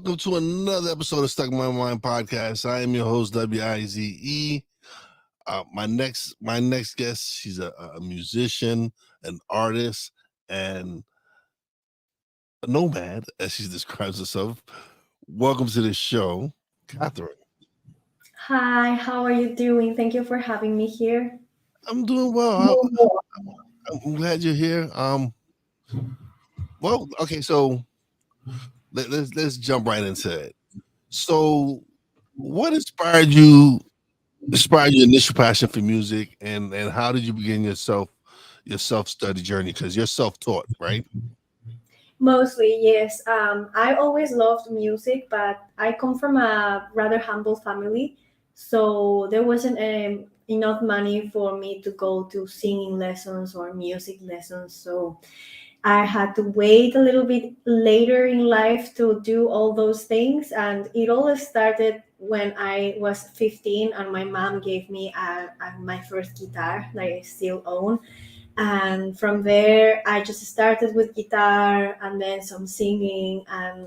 welcome to another episode of Stuck in My Mind podcast. I am your host, Wize. My next guest, she's a musician, an artist, and a nomad, as she describes herself. Welcome to the show, Catherine. Hi, how are you doing? Thank you for having me here. I'm doing well. I'm glad you're here. Well, okay, so let's jump right into it. So, what inspired your initial passion for music, and how did you begin your self study journey? Because you're self taught, right? Mostly, yes. I always loved music, but I come from a rather humble family, so there wasn't enough money for me to go to singing lessons or music lessons. So I had to wait a little bit later in life to do all those things. And it all started when I was 15 and my mom gave me my first guitar that I still own. And from there, I just started with guitar and then some singing. And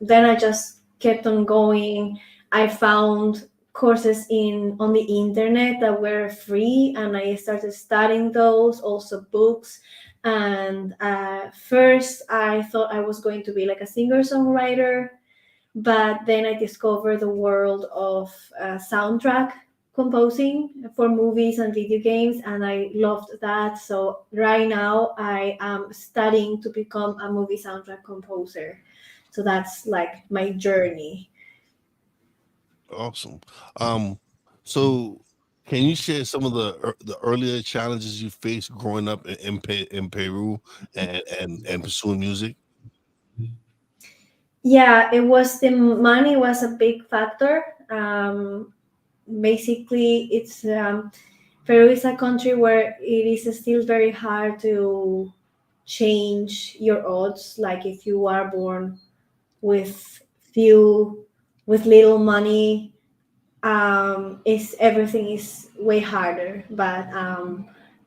then I just kept on going. I found courses in on the internet that were free, and I started studying those, also books. And first I thought I was going to be like a singer songwriter, but then I discovered the world of soundtrack composing for movies and video games, and I loved that. So right now I am studying to become a movie soundtrack composer. So that's like my journey. Awesome. Um, so can you share some of the earlier challenges you faced growing up in Peru and pursuing music? Yeah, it was the money was a big factor. Basically, it's Peru is a country where it is still very hard to change your odds. Like if you are born with few, with little money, is everything is way harder. But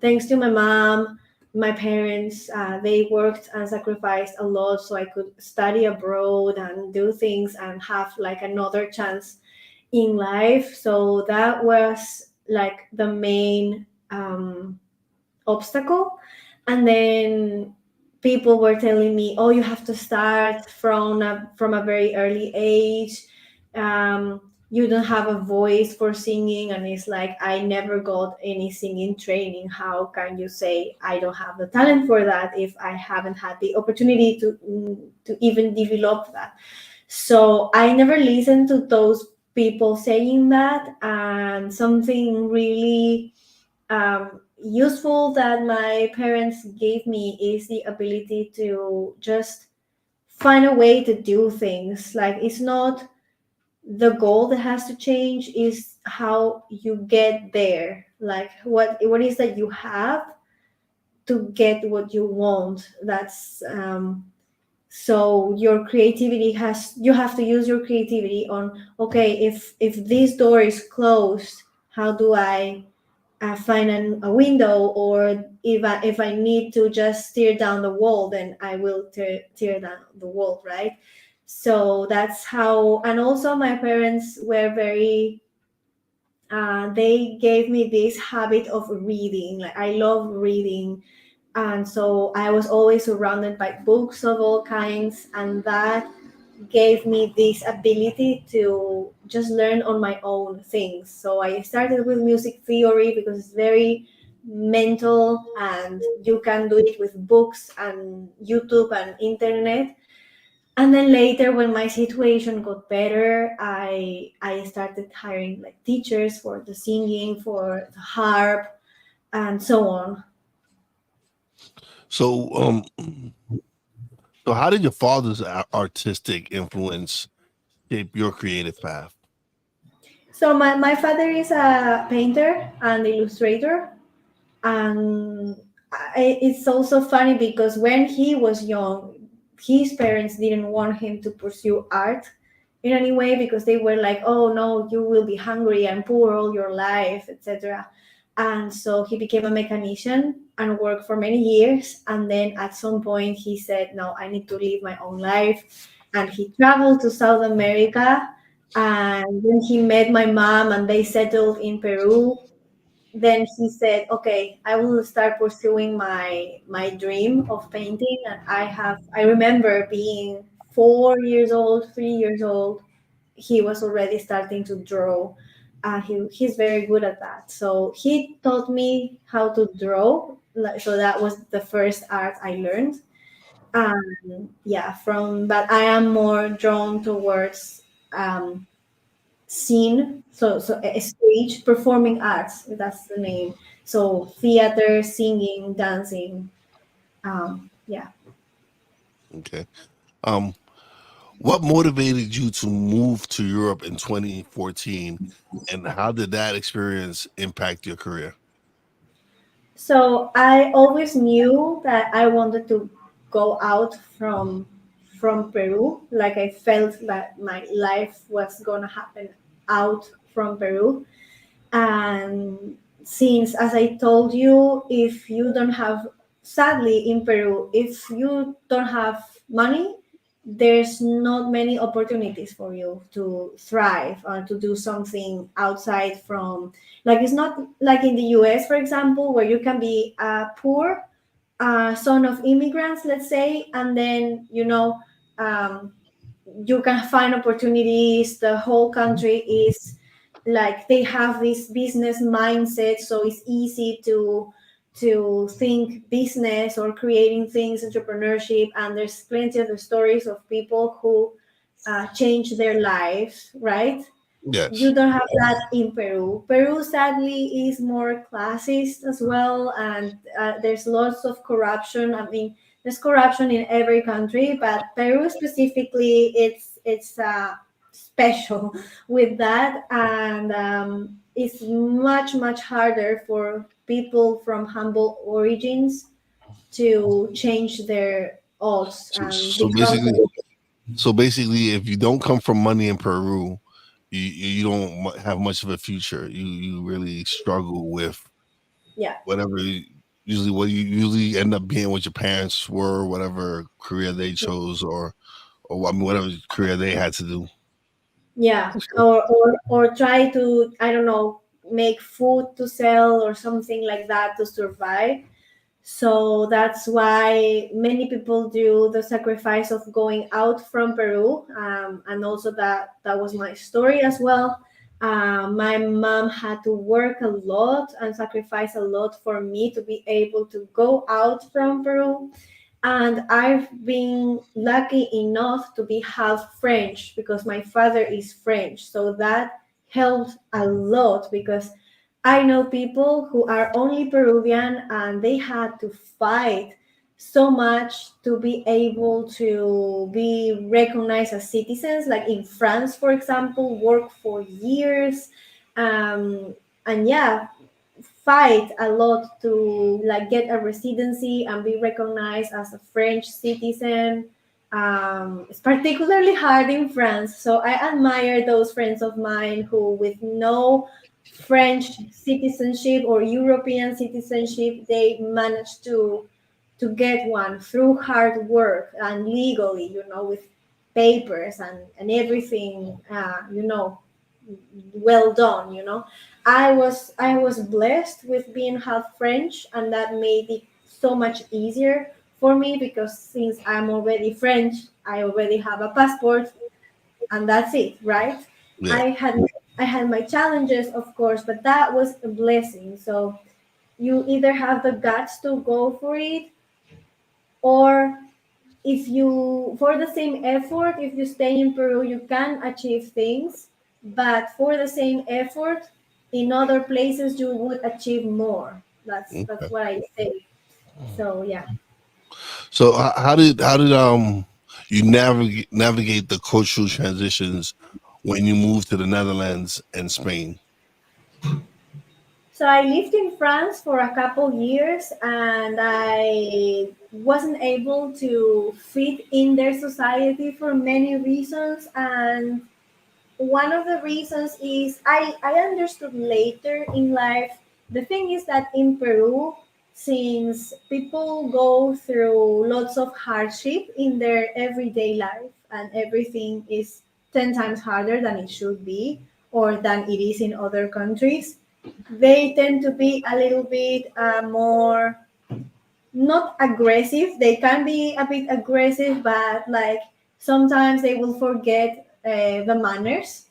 thanks to my mom, my parents, they worked and sacrificed a lot so I could study abroad and do things and have like another chance in life. So that was like the main obstacle. And then people were telling me, "Oh, you have to start from a very early age. You don't have a voice for singing." And it's like I never got any singing training. How can you say I don't have the talent for that if I haven't had the opportunity to even develop that? So I never listened to those people saying that. And something really useful that my parents gave me is the ability to just find a way to do things. Like it's not the goal that has to change, is how you get there. Like what is that you have to get what you want. That's so your creativity has you have to use your creativity on, okay, if this door is closed, how do I find a window? Or if I need to just tear down the wall, then I will tear down the wall, right? So that's how. And also my parents were very they gave me this habit of reading. Like I love reading, and so I was always surrounded by books of all kinds, and that gave me this ability to just learn on my own things. So I started with music theory because it's very mental and you can do it with books and YouTube and internet. And then later when my situation got better, I started hiring like teachers for the singing, for the harp, and so on. So, so how did your father's artistic influence shape your creative path? So my father is a painter and illustrator. And it's also funny because when he was young, his parents didn't want him to pursue art in any way, because they were like, "Oh no, you will be hungry and poor all your life, etc." And so he became a mechanician and worked for many years. And then at some point he said, "No, I need to live my own life." and he traveled to South America. And when he met my mom and they settled in Peru, then he said, "Okay, I will start pursuing my dream of painting." And I remember being 4 years old, 3 years old. He was already starting to draw. He's very good at that. So he taught me how to draw. So that was the first art I learned. Yeah, from but I am more drawn towards scene, so a stage performing arts, that's the name. So theater, singing, dancing. Yeah. Okay. Um, what motivated you to move to Europe in 2014, and how did that experience impact your career? So I always knew that I wanted to go out from Peru. Like I felt that my life was gonna happen out from Peru. And since, as I told you, if you don't have, sadly in Peru, if you don't have money, there's not many opportunities for you to thrive or to do something outside from, like, it's not like in the US, for example, where you can be a poor son of immigrants, let's say, and then, um, you can find opportunities. The whole country is like they have this business mindset, so it's easy to think business or creating things, entrepreneurship. And there's plenty of the stories of people who change their lives, right? Yes. You don't have that in Peru. Peru, sadly, is more classist as well, and there's lots of corruption. I mean, there's corruption in every country, but Peru specifically, it's special with that, and it's much harder for people from humble origins to change their odds So, and so become. basically, so basically, if you don't come from money in Peru, you don't have much of a future. You really struggle with Yeah. whatever. Usually, what you usually end up being what your parents were, whatever career they chose, or I mean, whatever career they had to do. Yeah, or try to, I don't know, make food to sell or something like that to survive. So that's why many people do the sacrifice of going out from Peru, and also that was my story as well. My mom had to work a lot and sacrifice a lot for me to be able to go out from Peru. And I've been lucky enough to be half French because my father is French. So that helped a lot because I know people who are only Peruvian and they had to fight so much to be able to be recognized as citizens. Like in France, for example, work for years. And yeah, fight a lot to like get a residency and be recognized as a French citizen. It's particularly hard in France. So I admire those friends of mine who, with no French citizenship or European citizenship, they managed to get one through hard work and legally, with papers and everything, well done. I was blessed with being half French, and that made it so much easier for me because since I'm already French, I already have a passport, and that's it, right? Yeah. I had my challenges, of course, but that was a blessing. So you either have the guts to go for it, or if you, for the same effort, if you stay in Peru, you can achieve things, but for the same effort, in other places you would achieve more. That's Okay. what I say. So yeah. So how did you navigate the cultural transitions when you moved to the Netherlands and Spain? So I lived in France for a couple years, and I wasn't able to fit in their society for many reasons. And one of the reasons is I understood later in life. The thing is that in Peru, since people go through lots of hardship in their everyday life, and everything is 10 times harder than it should be or than it is in other countries, they tend to be a little bit more not aggressive. They can be a bit aggressive, but like sometimes they will forget the manners.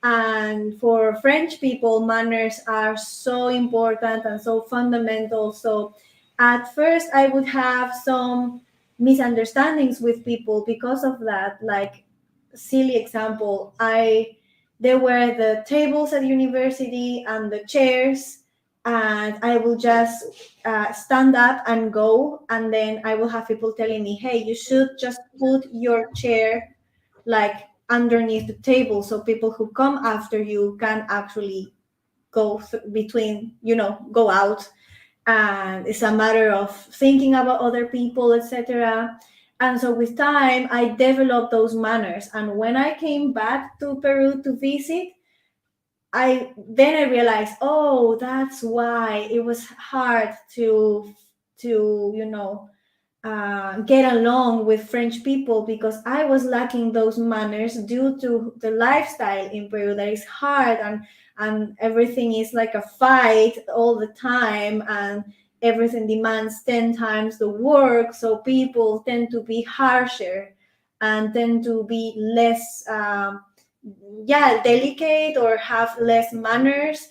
And for French people, manners are so important and so fundamental. So at first, I would have some misunderstandings with people because of that. Like, silly example, I there were the tables at university and the chairs, and I will just stand up and go, and then I will have people telling me, hey, you should just put your chair like underneath the table so people who come after you can actually between, go out. And it's a matter of thinking about other people, etc. And so with time I developed those manners, and when I came back to Peru to visit, I realized, oh, that's why it was hard to get along with French people, because I was lacking those manners due to the lifestyle in Peru that is hard, and everything is like a fight all the time, and everything demands 10 times the work, so people tend to be harsher and tend to be less yeah, delicate or have less manners,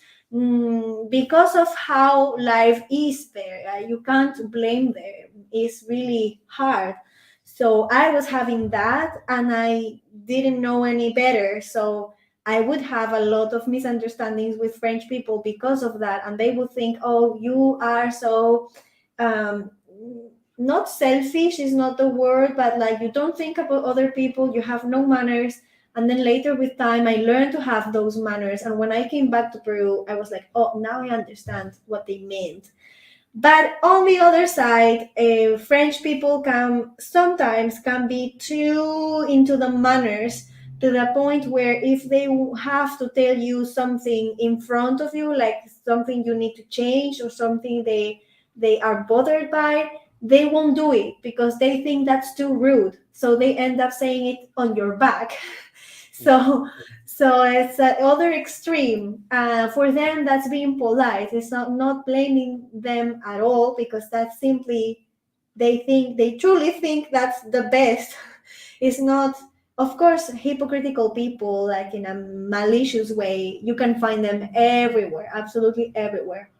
because of how life is there. You can't blame them. It's really hard. So I was having that, and I didn't know any better. So I would have a lot of misunderstandings with French people because of that, and they would think, "Oh, you are so." Um, Not selfish is not the word, but like you don't think about other people, you have no manners. And then later with time, I learned to have those manners. And when I came back to Peru, I was like, oh, now I understand what they meant. But on the other side, French people can sometimes can be too into the manners, to the point where if they have to tell you something in front of you, like something you need to change or something they are bothered by, they won't do it because they think that's too rude. So they end up saying it on your back. so so it's the other extreme. For them, that's being polite. It's not blaming them at all, because that's simply they truly think that's the best. It's not, of course, hypocritical people, like in a malicious way. You can find them everywhere, absolutely everywhere.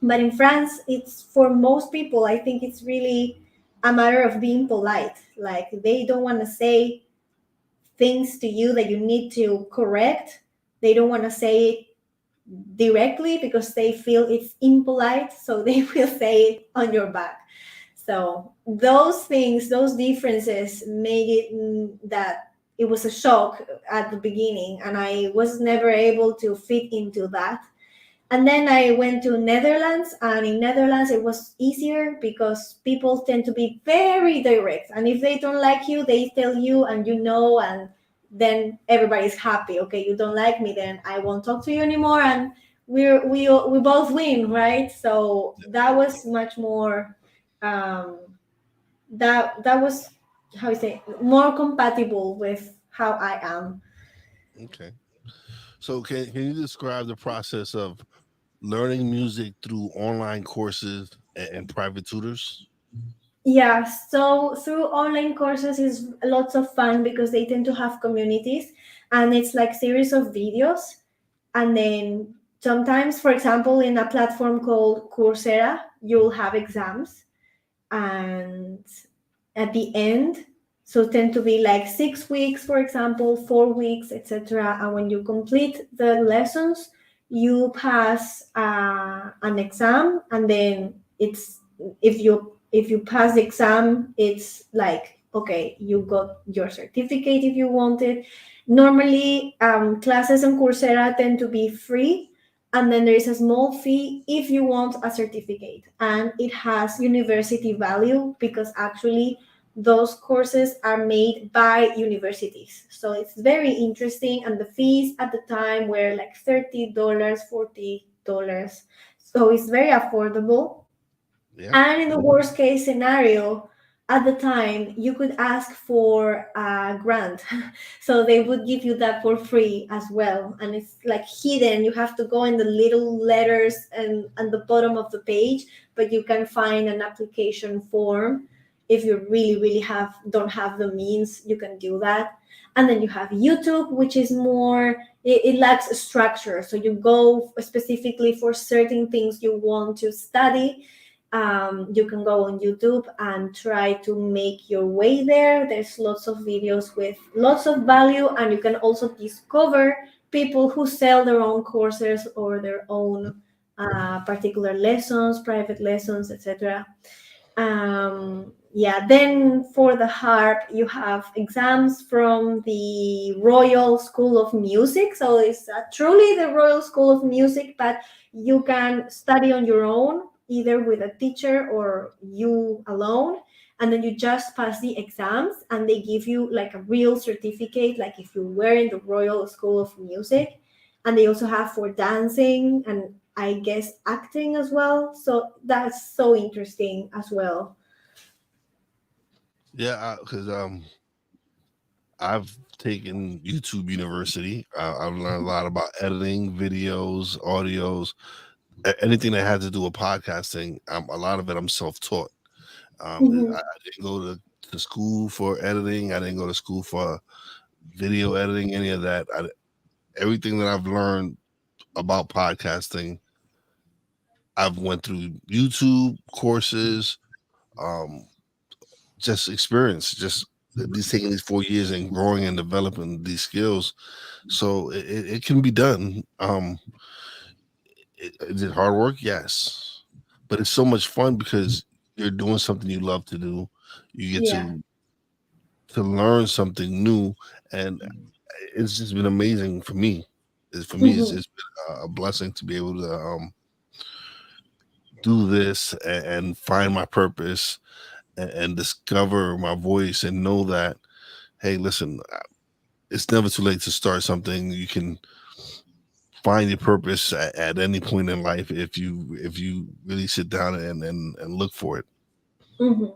But in France, it's for most people, I think it's really a matter of being polite. Like they don't want to say things to you that you need to correct. They don't want to say it directly because they feel it's impolite, so they will say it on your back. So those things, those differences made it that it was a shock at the beginning, and I was never able to fit into that. And then I went to Netherlands, and in Netherlands it was easier because people tend to be very direct, and if they don't like you, they tell you, and and then everybody's happy. Okay, you don't like me, then I won't talk to you anymore, and we both win, right? So that was much more um, that was, how you say, more compatible with how I am. Okay. So can you describe the process of learning music through online courses and private tutors? Yeah, so through online courses is lots of fun because they tend to have communities, and it's like series of videos. And then sometimes, for example, in a platform called Coursera, you'll have exams, and at the end, so tend to be like 6 weeks, for example, 4 weeks, etc. And when you complete the lessons, you pass an exam, and then it's if you pass the exam, it's like, okay, you got your certificate if you want it. Normally, classes on Coursera tend to be free, and then there is a small fee if you want a certificate, and it has university value because actually those courses are made by universities, so it's very interesting. And the fees at the time were like $30, $40, so it's very affordable. Yeah. And in the worst case scenario, at the time you could ask for a grant. So they would give you that for free as well, and it's like hidden. You have to go in the little letters and at the bottom of the page, but you can find an application form. If you really have don't have the means, you can do that. And then you have YouTube, which is more, it lacks structure, so you go specifically for certain things you want to study. You can go on YouTube and try to make your way there. There's lots of videos with lots of value, and you can also discover people who sell their own courses or their own particular lessons, private lessons, etc. Yeah, then for the harp you have exams from the Royal School of Music, so it's truly the Royal School of Music, but you can study on your own, either with a teacher or you alone, and then you just pass the exams and they give you like a real certificate, like if you were in the Royal School of Music. And they also have for dancing and I guess acting as well, so that's so interesting as well. Yeah, because I've taken YouTube University. I've learned a lot about editing, videos, audios, anything that had to do with podcasting. A lot of it I'm self-taught. Mhm. I didn't go to school for editing. I didn't go to school for video editing, any of that. Everything that I've learned about podcasting, I've went through YouTube courses, um, just experience, just these taking these 4 years and growing and developing these skills. So it can be done. Is it hard work? Yes, but it's so much fun because you're doing something you love to do. You get Yeah. to learn something new, and it's just been amazing for me. For me, Mhm. it's been a blessing to be able to do this and find my purpose and discover my voice and know that, hey, listen, it's never too late to start something. You can find your purpose at any point in life if you really sit down and look for it. Mhm.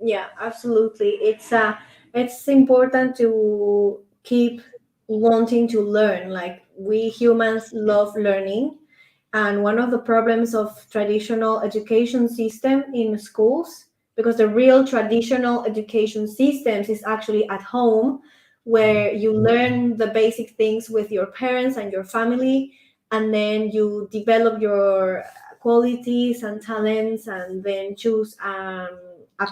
Yeah, absolutely. It's important to keep wanting to learn. Like we humans love learning, and one of the problems of traditional education system in schools, because the real traditional education systems is actually at home, where you learn the basic things with your parents and your family, and then you develop your qualities and talents, and then choose a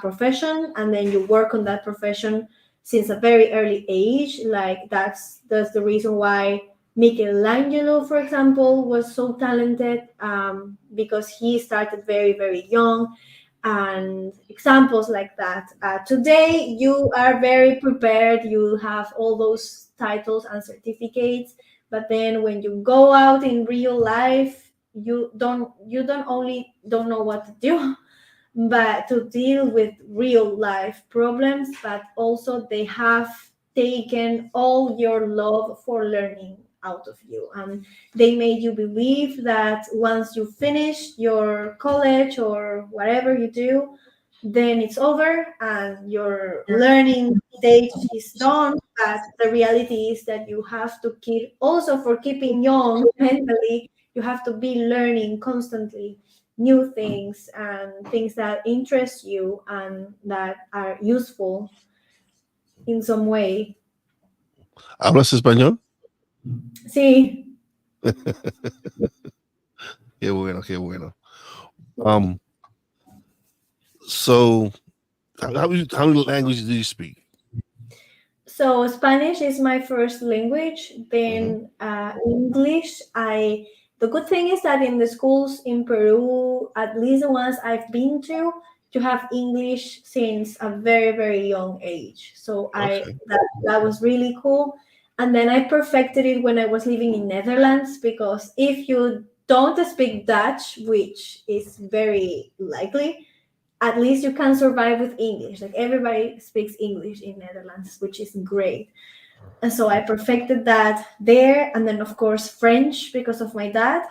profession, and then you work on that profession since a very early age. Like that's the reason why Michelangelo, for example, was so talented, because he started very young. And examples like that. Today, you are very prepared. You have all those titles and certificates, but then when you go out in real life, you don't only don't know what to do, but to deal with real life problems, but also they have taken all your love for learning out of you, and they made you believe that once you finish your college or whatever you do, then it's over and your learning stage is done. But the reality is that you have to keep, also for keeping young mentally, you have to be learning constantly new things and things that interest you and that are useful in some way. ¿Hablas español? Sí. Qué bueno, qué bueno. Um, so how many languages do you speak? So Spanish is my first language. Hmm. Then English. The good thing is that in the schools in Peru, at least the ones I've been to, you have English since a very young age. So Okay. that was really cool. And then I perfected it when I was living in Netherlands, because if you don't speak Dutch, which is very likely, at least you can survive with English. Like everybody speaks English in Netherlands, which is great. And so I perfected that there. And then, of course, French because of my dad.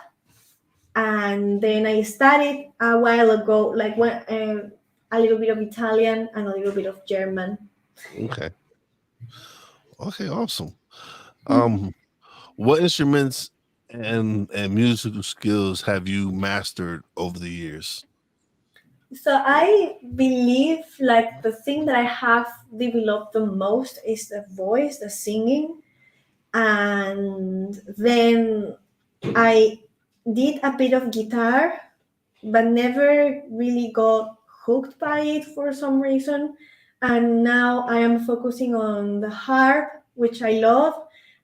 And then I studied a while ago, like when a little bit of Italian, and a little bit of German. Okay. Okay. Awesome. Um, what instruments and musical skills have you mastered over the years? So I believe like the thing that I have developed the most is the voice, the singing. And then I did a bit of guitar, but never really got hooked by it for some reason. And now I am focusing on the harp, which I love,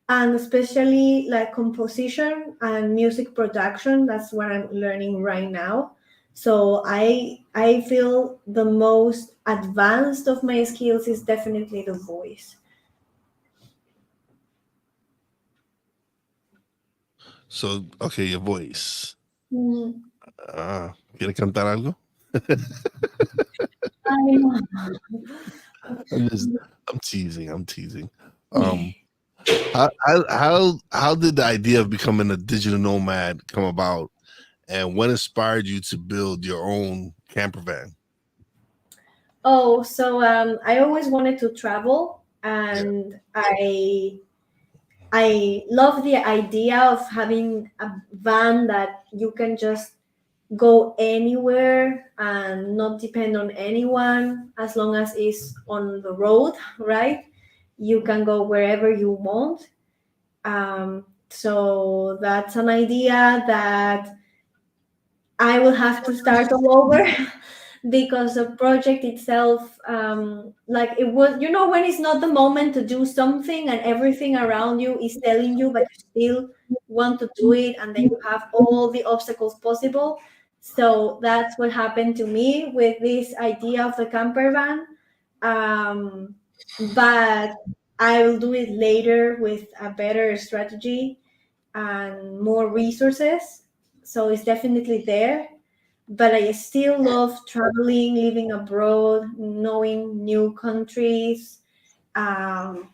and especially like composition and music production. That's what I'm learning right now. So I feel the most advanced of my skills is definitely the voice. So, okay, your voice. Mm, ¿Quieres cantar algo? I know. I'm just, I'm teasing. I'm teasing. Um, how did the idea of becoming a digital nomad come about, and what inspired you to build your own camper van? Oh, so I always wanted to travel, Yeah. and I love the idea of having a van that you can just go anywhere and not depend on anyone as long as it's on the road, right? You can go wherever you want. So that's an idea that I will have to start all over because the project itself, like it was, when it's not the moment to do something and everything around you is telling you, but you still want to do it, and then you have all the obstacles possible. So that's what happened to me with this idea of the camper van. But I will do it later with a better strategy and more resources. So it's definitely there, but I still love traveling, living abroad, knowing new countries. Um,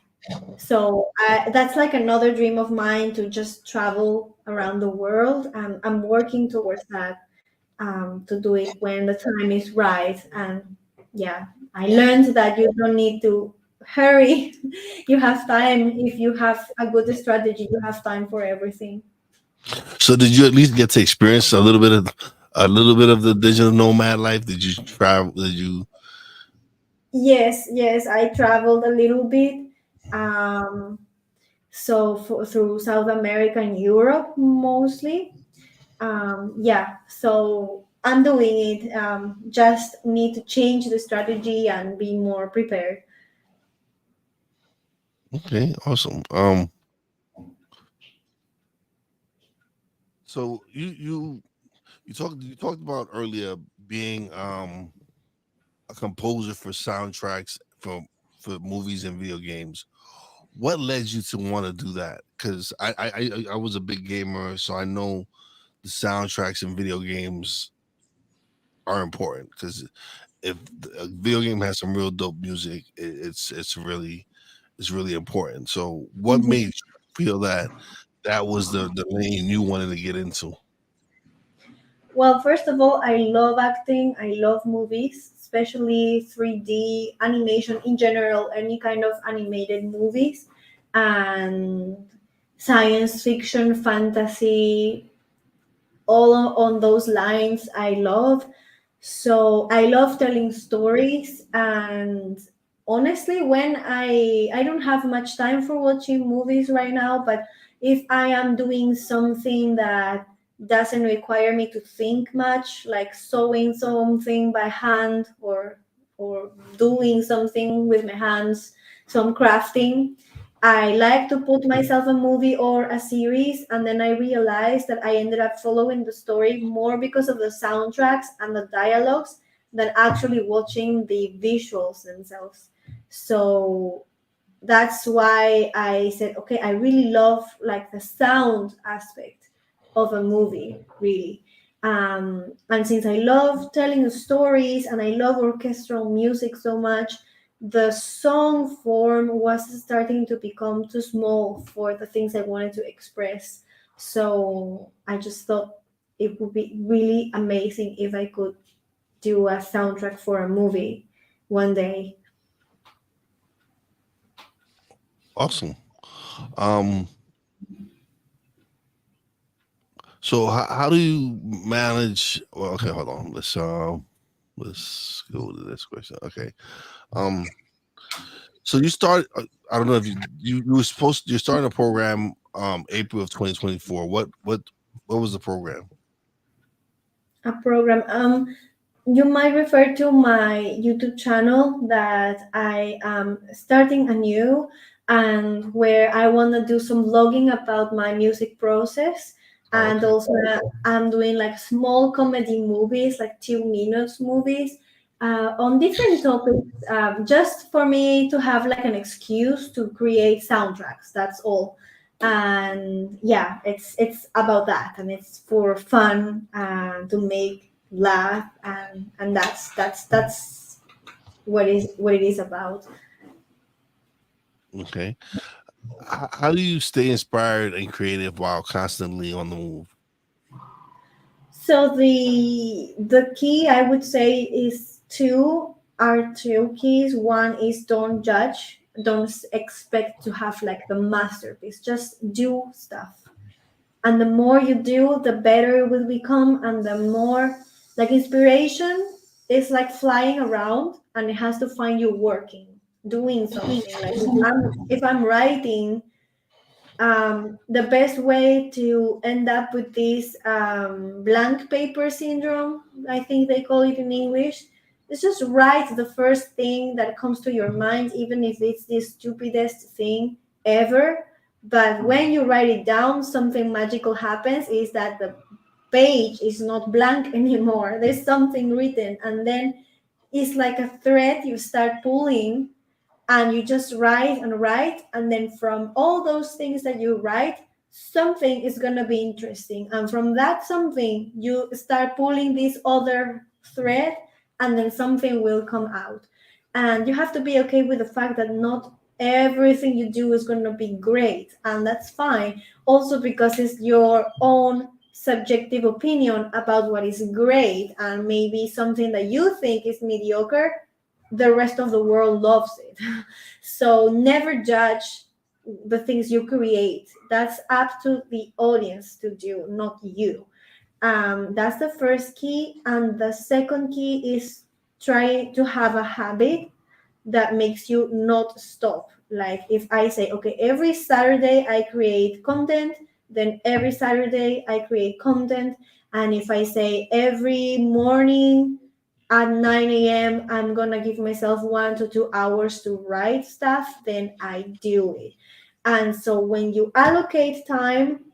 that's like another dream of mine to just travel around the world. I'm working towards that, to do it when the time is right. And yeah, I learned that you don't need to hurry. You have time. If you have a good strategy, you have time for everything. So, did you at least get to experience a little bit of the digital nomad life? Did you travel? Did you? Yes, yes, I traveled a little bit. Um, through South America and Europe mostly. Yeah, so I'm doing it. Just need to change the strategy and be more prepared. Okay, awesome. So you talked about earlier being a composer for soundtracks for movies and video games. What led you to want to do that? Because I was a big gamer, so I know the soundtracks in video games are important. Because if a video game has some real dope music, it's really important. So, what made you feel that that was the lane you wanted to get into? Well, first of all, I love acting. I love movies, especially 3D animation in general, any kind of animated movies, and science fiction, fantasy, all on those lines I love. So I love telling stories, and honestly, when I don't have much time for watching movies right now, but if I am doing something that doesn't require me to think much, like sewing something by hand, or doing something with my hands, some crafting, I like to put myself a movie or a series, and then I realized that I ended up following the story more because of the soundtracks and the dialogues than actually watching the visuals themselves. So that's why I said, okay, I really love like the sound aspect of a movie, really. And since I love telling stories and I love orchestral music so much, the song form was starting to become too small for the things I wanted to express. So I just thought it would be really amazing if I could do a soundtrack for a movie one day. Awesome. Um, so how do you manage? Well, okay, hold on. Let's go to this question. Okay. Um, so you start. I don't know if you were supposed. You're starting a program. April of 2024. What was the program? A program. You might refer to my YouTube channel that I am starting anew, and where I want to do some vlogging about my music process. Oh, And okay. also, I'm doing like small comedy movies, like 2 minutes movies, on different topics, just for me to have like an excuse to create soundtracks. That's all. And yeah, it's about that, and it's for fun, to make laugh, and that's what it is about. Okay. How do you stay inspired and creative while constantly on the move? So the key, I would say, is two keys. One is don't judge, don't expect to have like the masterpiece, just do stuff. And the more you do, the better it will become, and the more, like, inspiration is like flying around, and it has to find you working, doing something. Like, if I'm writing, the best way to end up with this, blank paper syndrome, I think they call it in English, is just write the first thing that comes to your mind, even if it's the stupidest thing ever. But when you write it down, something magical happens, is that the page is not blank anymore. There's something written, and then it's like a thread you start pulling, and you just write, and then from all those things that you write, something is going to be interesting, and from that something you start pulling this other thread, and then something will come out. And you have to be okay with the fact that not everything you do is going to be great, and that's fine, also because it's your own subjective opinion about what is great, and maybe something that you think is mediocre, the rest of the world loves it. So never judge the things you create. That's up to the audience to do, not you. That's the first key. And the second key is try to have a habit that makes you not stop. Like, if I say, okay, every Saturday I create content, then every Saturday I create content. And if I say every morning at 9 a.m., I'm going to give myself 1 to 2 hours to write stuff, then I do it. And so when you allocate time,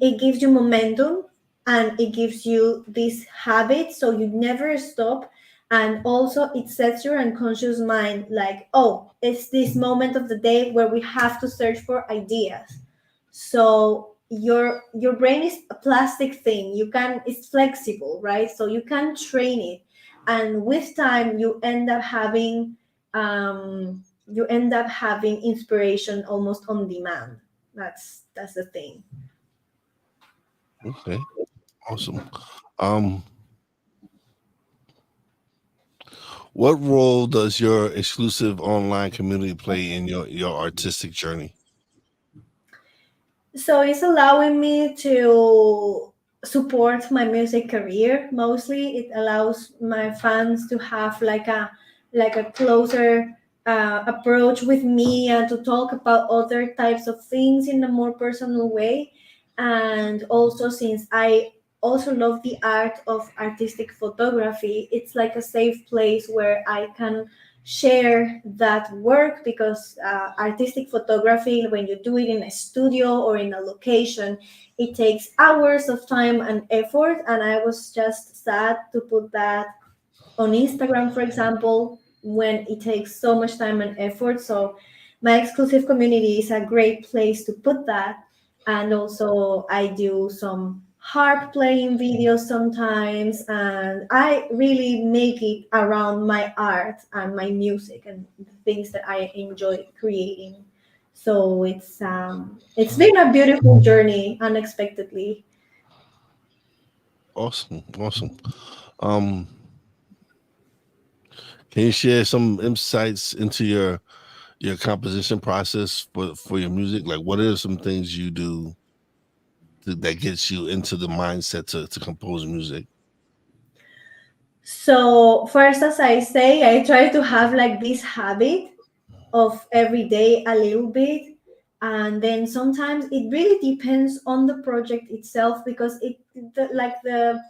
it gives you momentum, and it gives you this habit, so you never stop. And also it sets your unconscious mind like, oh, it's this moment of the day where we have to search for ideas. So your brain is a plastic thing, it's flexible, right? So you can train it, and with time you end up having inspiration almost on demand. That's the thing. Okay. Awesome. Um, what role does your exclusive online community play in your artistic journey? So it's allowing me to support my music career. Mostly it allows my fans to have like a closer approach with me, and to talk about other types of things in a more personal way. And also, since I also love the art of artistic photography, it's like a safe place where I can share that work, because artistic photography, when you do it in a studio or in a location, it takes hours of time and effort, and I was just sad to put that on Instagram, for example, when it takes so much time and effort. So my exclusive community is a great place to put that. And also I do some harp playing videos sometimes, and I really make it around my art and my music and the things that I enjoy creating. So it's been a beautiful journey unexpectedly. Awesome. Awesome. Um, Can you share some insights into your composition process for your music? Like, what are some things you do that gets you into the mindset to compose music? So first, as I say, I try to have like this habit of every day a little bit, and then sometimes it really depends on the project itself, because like the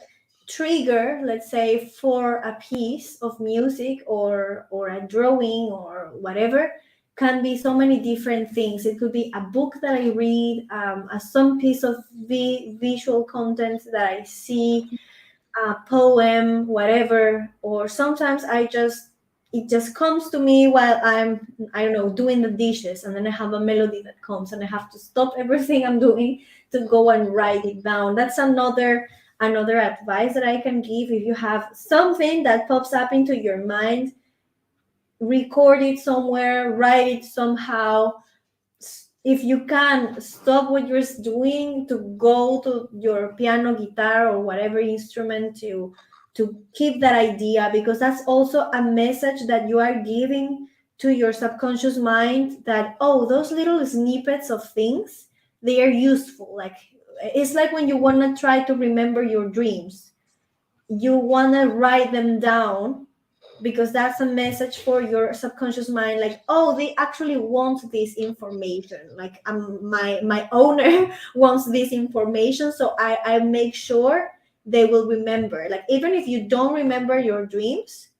trigger, let's say, for a piece of music or a drawing or whatever, can be so many different things. It could be a book that I read, some piece of visual content that I see, a poem, whatever. Or sometimes it just comes to me while I'm, I don't know, doing the dishes, and then I have a melody that comes and I have to stop everything I'm doing to go and write it down. That's another advice that I can give. If you have something that pops up into your mind, record it somewhere, write it somehow. If you can, stop what you're doing to go to your piano, guitar, or whatever instrument to keep that idea, because that's also a message that you are giving to your subconscious mind, that, oh, those little snippets of things, they are useful. Like, it's like when you want to try to remember your dreams, you want to write them down, because that's a message for your subconscious mind, like, oh, they actually want this information. Like, my owner wants this information, so I make sure they will remember. Like, even if you don't remember your dreams,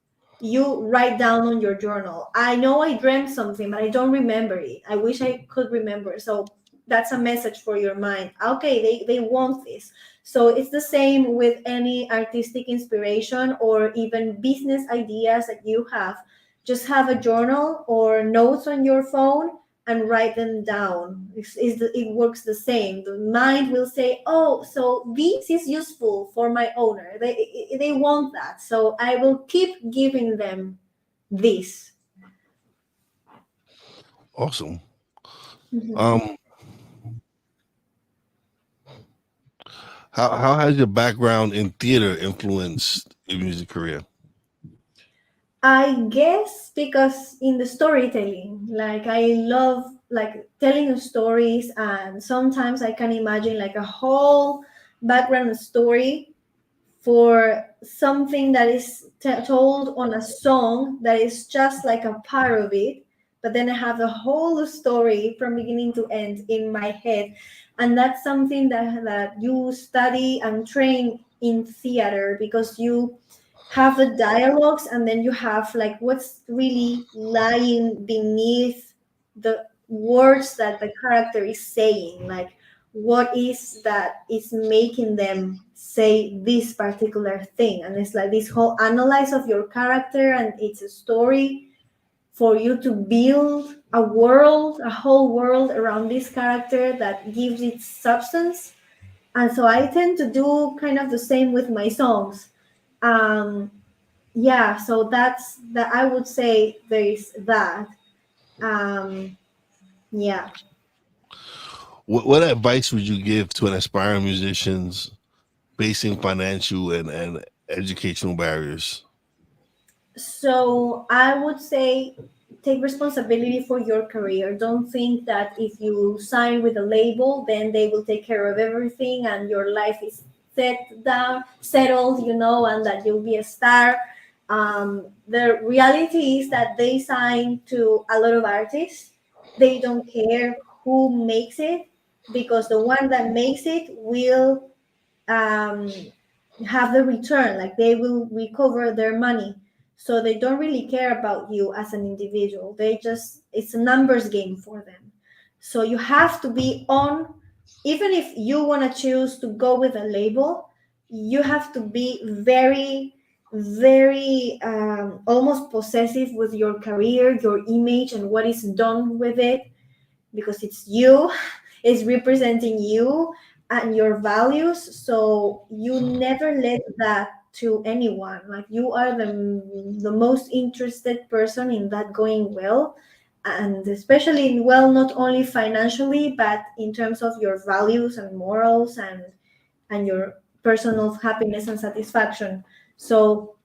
you write down on your journal, I know I dreamt something, but I don't remember it, I wish I could remember. So that's a message for your mind. Okay, they want this. So it's the same with any artistic inspiration or even business ideas that you have. Just have a journal or notes on your phone and write them down. It works the same. The mind will say, oh, so this is useful for my owner. They want that. So I will keep giving them this. Awesome. Mhm. Um, how has your background in theater influenced your music career? I guess because in the storytelling, like, I love like telling stories, and sometimes I can imagine like a whole background story for something that is told on a song that is just like a part of it, but then I have the whole story from beginning to end in my head. And that's something that you study and train in theater, because you have the dialogues, and then you have like what's really lying beneath the words that the character is saying, like what is that is making them say this particular thing. And it's like this whole analyze of your character, and it's a story for you to build a world, a whole world around this character that gives it substance. And so I tend to do kind of the same with my songs. um yeah, so that's that, I would say there is that. um yeah. What advice would you give to an aspiring musicians facing financial and educational barriers? So I would say take responsibility for your career. Don't think that if you sign with a label, then they will take care of everything and your life is settled, and that you'll be a star. The reality is that they sign to a lot of artists. They don't care who makes it, because the one that makes it will um, have the return, like they will recover their money. So they don't really care about you as an individual. It's a numbers game for them. So you have to be on. Even if you want to choose to go with a label, you have to be very, very almost possessive with your career, your image, and what is done with it, because it's you, it's representing you and your values. So you never let that to anyone. Like, you are the most interested person in that going well, and especially in, well, not only financially, but in terms of your values and morals, and your personal happiness and satisfaction. So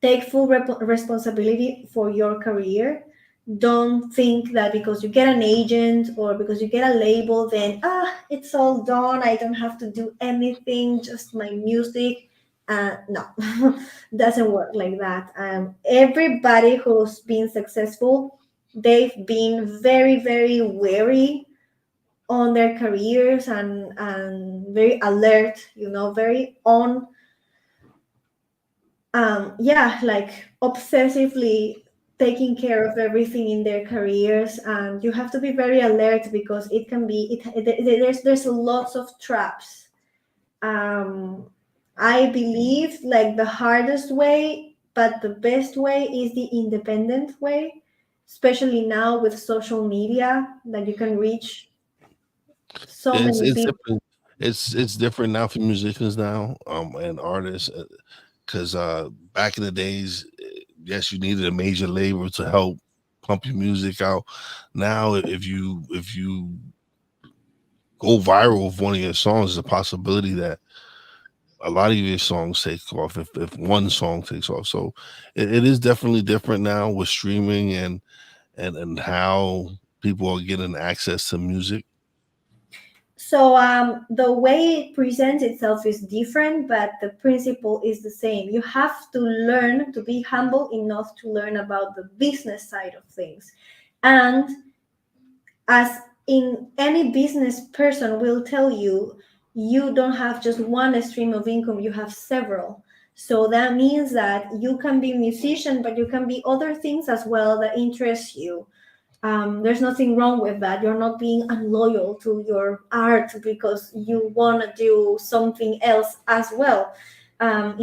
take full responsibility for your career. Don't think that because you get an agent or because you get a label, then it's all done, I don't have to do anything, just my music. No, doesn't work like that. Everybody who's been successful, they've been very, very wary on their careers, and very alert, very on, yeah, like obsessively taking care of everything in their careers. And you have to be very alert because it can be there's lots of traps. um I believe like the hardest way but the best way is the independent way, especially now with social media, that you can reach so many It's people. different. It's different now for musicians now, and artists, because back in the days, yes, you needed a major label to help pump your music out. Now, if you go viral with one of your songs, there's a possibility that a lot of your songs take off if one song takes off. So it is definitely different now with streaming and how people are getting access to music. So the way it presents itself is different, but the principle is the same. You have to learn to be humble enough to learn about the business side of things. And as in any business person will tell you, you don't have just one stream of income, you have several. So that means that you can be a musician, but you can be other things as well that interest you. There's nothing wrong with that. You're not being unloyal to your art because you want to do something else as well.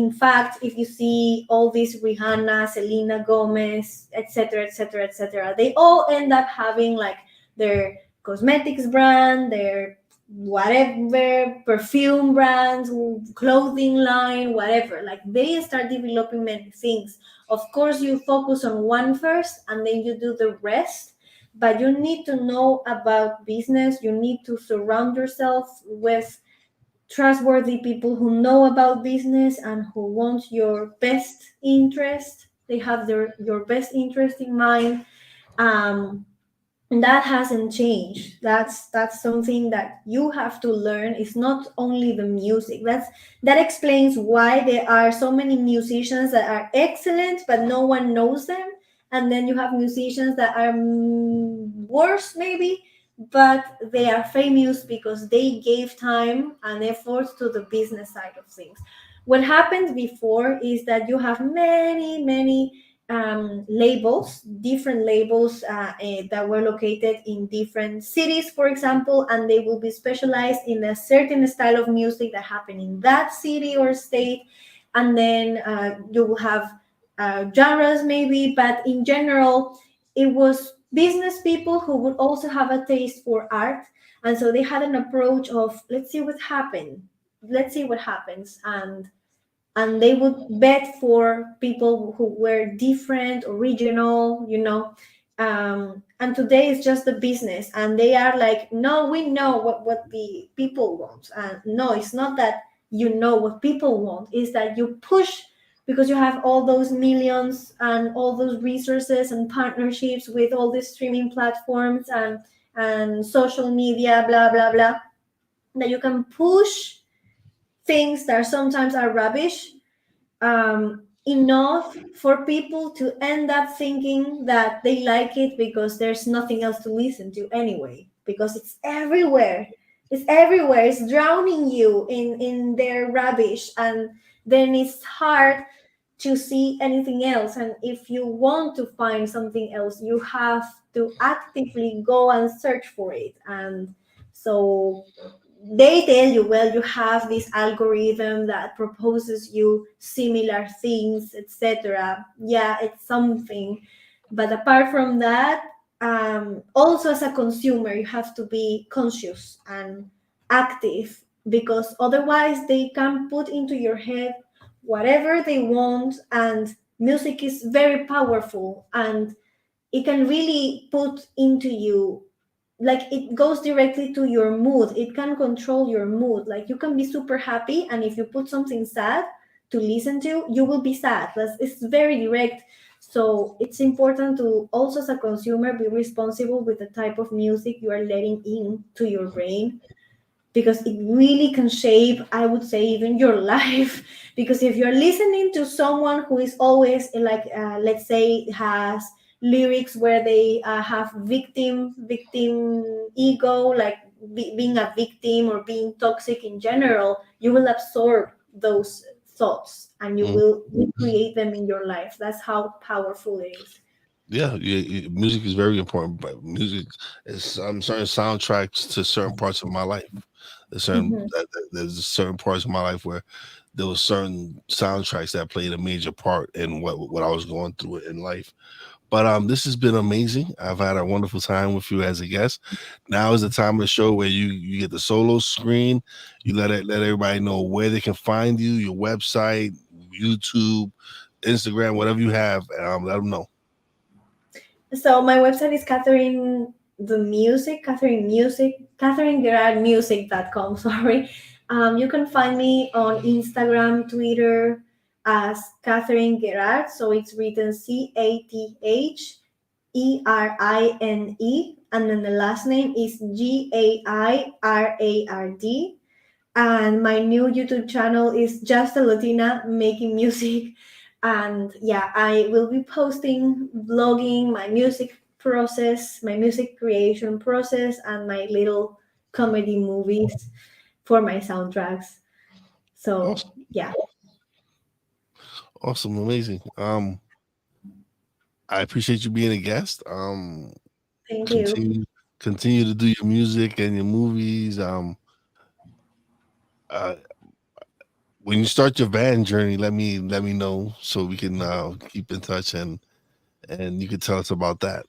In fact, if you see all these Rihanna, Selena Gomez, etc., etc., etc., they all end up having like their cosmetics brand, their whatever perfume brands, clothing line, whatever. Like they start developing many things. Of course, you focus on one first and then you do the rest, but you need to know about business. You need to surround yourself with trustworthy people who know about business and who want your best interest. They have your best interest in mind. um, and that hasn't changed. That's something that you have to learn. It's not only the music. That explains why there are so many musicians that are excellent but no one knows them, and then you have musicians that are worse maybe, but they are famous because they gave time and effort to the business side of things. What happened before is that you have many labels, different labels that were located in different cities, for example, and they will be specialized in a certain style of music that happened in that city or state. And then you will have genres maybe, but in general, it was business people who would also have a taste for art. And so they had an approach of let's see what happened, let's see what happens. And they would bet for people who were different, original, and today it's just the business, and they are like, no, we know what the people want. And no, it's not that you know what people want, is that you push because you have all those millions and all those resources and partnerships with all these streaming platforms and social media, blah blah blah, that you can push things that sometimes are rubbish, enough for people to end up thinking that they like it because there's nothing else to listen to anyway, because it's everywhere. It's everywhere. It's drowning you in their rubbish, and then it's hard to see anything else. And if you want to find something else, you have to actively go and search for it. And so they tell you, well, you have this algorithm that proposes you similar things, etc. Yeah, it's something, but apart from that, also as a consumer you have to be conscious and active, because otherwise they can put into your head whatever they want. And music is very powerful, and it can really put into you, like it goes directly to your mood. It can control your mood. Like you can be super happy, and if you put something sad, to listen to, you will be sad. It's very direct. So it's important to also, as a consumer, be responsible with the type of music you are letting in to your brain, because it really can shape, I would say, even your life. Because if you're listening to someone who is always like, let's say, has lyrics where they have victim ego, like being a victim or being toxic in general, you will absorb those thoughts and you Mhm. will recreate them in your life. That's how powerful it is. Yeah, music is very important, but music is certain soundtracks to certain parts of my life. Mhm. There's certain parts of my life where there was certain soundtracks that played a major part in what I was going through in life. But this has been amazing. I've had a wonderful time with you as a guest. Now is the time of the show where you get the solo screen. You let everybody know where they can find you, your website, YouTube, Instagram, whatever you have. Let them know. So my website is Catherine Gairard music.com. Sorry. You can find me on Instagram, Twitter as Catherine Gairard. So it's written CATHERINE, and then the last name is GAIRARD. And my new YouTube channel is Just a Latina Making Music. And yeah, I will be posting, vlogging my music process, my music creation process, and my little comedy movies for my soundtracks. So Awesome, yeah, awesome, amazing. I appreciate you being a guest. thank you. Continue continue to do your music and your movies. Uh, when you start your band journey, let me know so we can keep in touch and you can tell us about that.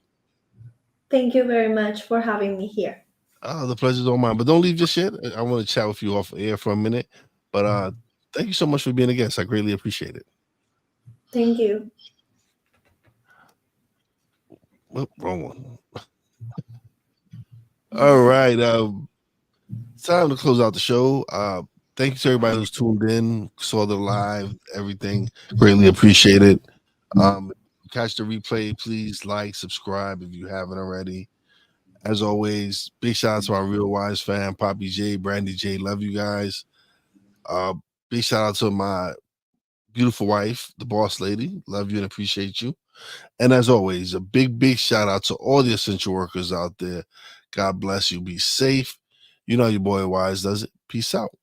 Thank you very much for having me here. The pleasure's all mine. But don't leave just yet. I want to chat with you off air for a minute. But thank you so much for being a guest. I greatly appreciate it. Thank you. Whoop, wrong one. All right. It's time to close out the show. Thank you to everybody who's tuned in, saw the live, everything. Greatly appreciate it. Catch the replay. Please like, subscribe if you haven't already. As always, big shout out to our Real Wise fan, Poppy J, Brandy J. Love you guys. Uh, big shout out to my beautiful wife, the boss lady. Love you and appreciate you. And as always, a big shout out to all the essential workers out there. God bless you. Be safe. You know your boy Wise does it. Peace out.